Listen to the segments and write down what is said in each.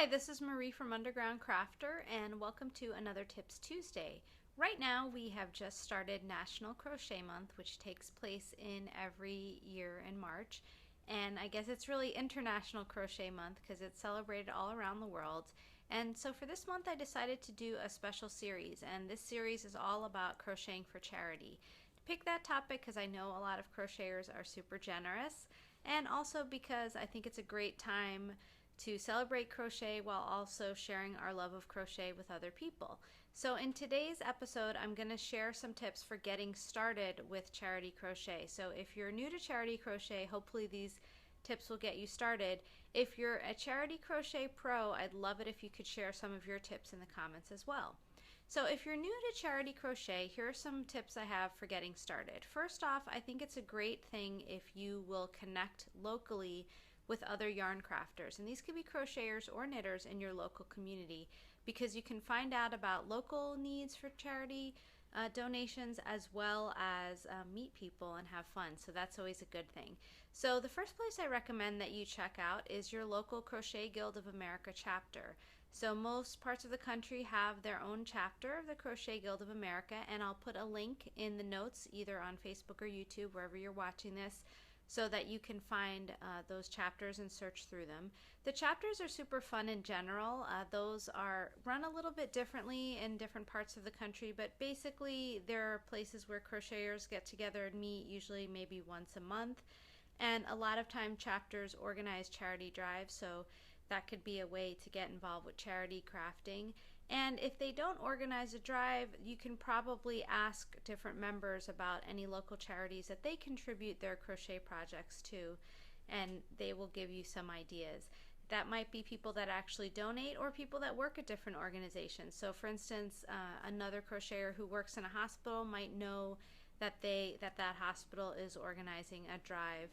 this is Marie from Underground Crafter, and welcome to another Tips Tuesday. Right now we have just started National Crochet Month, which takes place in every year in March. And I guess it's really International Crochet Month because it's celebrated all around the world. And so for this month I decided to do a special series, and this series is all about crocheting for charity. To pick that topic because I know a lot of crocheters are super generous, and also because I think it's a great time to celebrate crochet while also sharing our love of crochet with other people. So in today's episode, I'm going to share some tips for getting started with charity crochet. So if you're new to charity crochet, hopefully these tips will get you started. If you're a charity crochet pro, I'd love it if you could share some of your tips in the comments as well. So if you're new to charity crochet, here are some tips I have for getting started. First off, I think it's a great thing if you will connect locally with other yarn crafters, and these could be crocheters or knitters in your local community, because you can find out about local needs for charity donations, as well as meet people and have fun. So that's always a good thing. So the first place I recommend that you check out is your local Crochet Guild of America chapter. So most parts of the country have their own chapter of the Crochet Guild of America, and I'll put a link in the notes either on Facebook or YouTube, wherever you're watching this, so that you can find those chapters and search through them. The chapters are super fun in general. Those are run a little bit differently in different parts of the country, but basically there are places where crocheters get together and meet, usually maybe once a month, and a lot of time chapters organize charity drives, so that could be a way to get involved with charity crafting. And if they don't organize a drive, you can probably ask different members about any local charities that they contribute their crochet projects to, and they will give you some ideas. That might be people that actually donate or people that work at different organizations. So for instance, another crocheter who works in a hospital might know that that hospital is organizing a drive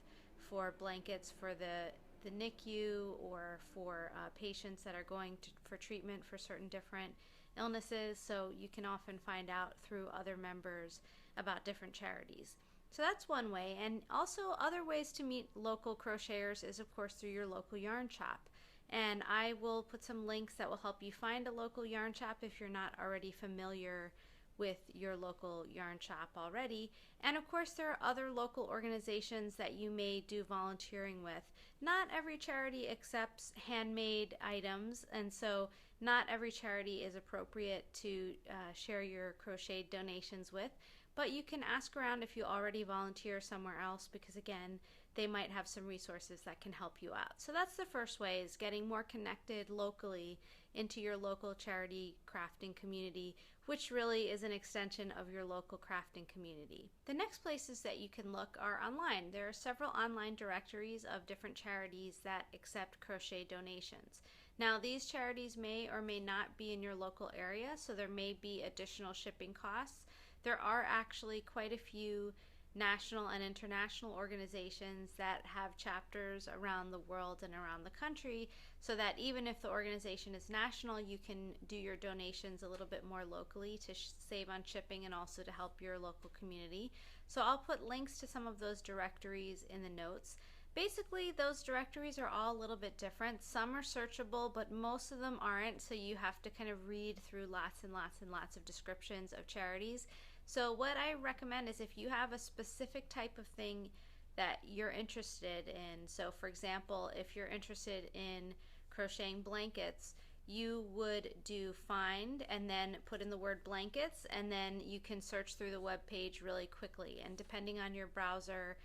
for blankets for the NICU, or for patients that are going for treatment for certain different illnesses. So you can often find out through other members about different charities. So that's one way. And also other ways to meet local crocheters is of course through your local yarn shop. And I will put some links that will help you find a local yarn shop if you're not already familiar with your local yarn shop already. And of course there are other local organizations that you may do volunteering with. Not every charity accepts handmade items, and so not every charity is appropriate to share your crochet donations with, but you can ask around if you already volunteer somewhere else, because again, they might have some resources that can help you out. So that's the first way, is getting more connected locally into your local charity crafting community, which really is an extension of your local crafting community. The next places that you can look are online. There are several online directories of different charities that accept crochet donations. Now these charities may or may not be in your local area, so there may be additional shipping costs. There are actually quite a few national and international organizations that have chapters around the world and around the country, so that even if the organization is national, you can do your donations a little bit more locally to save on shipping and also to help your local community. So I'll put links to some of those directories in the notes. Basically, those directories are all a little bit different. Some are searchable, but most of them aren't, so you have to kind of read through lots and lots and lots of descriptions of charities. So what I recommend is if you have a specific type of thing that you're interested in, so for example, if you're interested in crocheting blankets, you would do find and then put in the word blankets, and then you can search through the web page really quickly. And depending on your browser,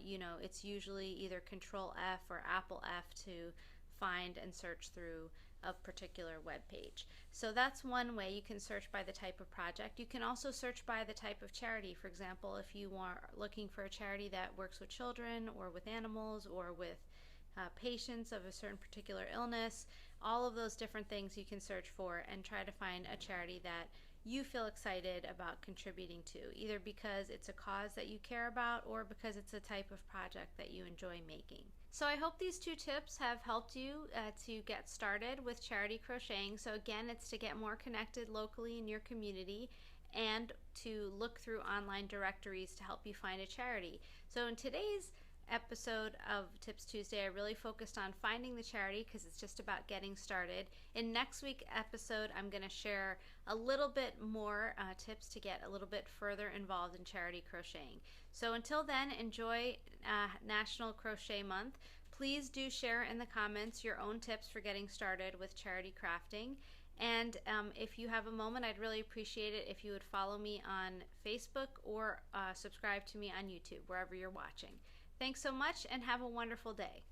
you know, it's usually either Control F or Apple F to find and search through a particular web page. So that's one way you can search by the type of project. You can also search by the type of charity. For example, if you are looking for a charity that works with children or with animals or with patients of a certain particular illness, all of those different things you can search for and try to find a charity that you feel excited about contributing to, either because it's a cause that you care about or because it's a type of project that you enjoy making. So I hope these two tips have helped you to get started with charity crocheting. So again, it's to get more connected locally in your community and to look through online directories to help you find a charity. So in today's episode of Tips Tuesday, I really focused on finding the charity because it's just about getting started. In next week's episode, I'm going to share a little bit more tips to get a little bit further involved in charity crocheting. So until then, enjoy National Crochet Month. Please do share in the comments your own tips for getting started with charity crafting. And if you have a moment, I'd really appreciate it if you would follow me on Facebook or subscribe to me on YouTube, wherever you're watching. Thanks so much and have a wonderful day.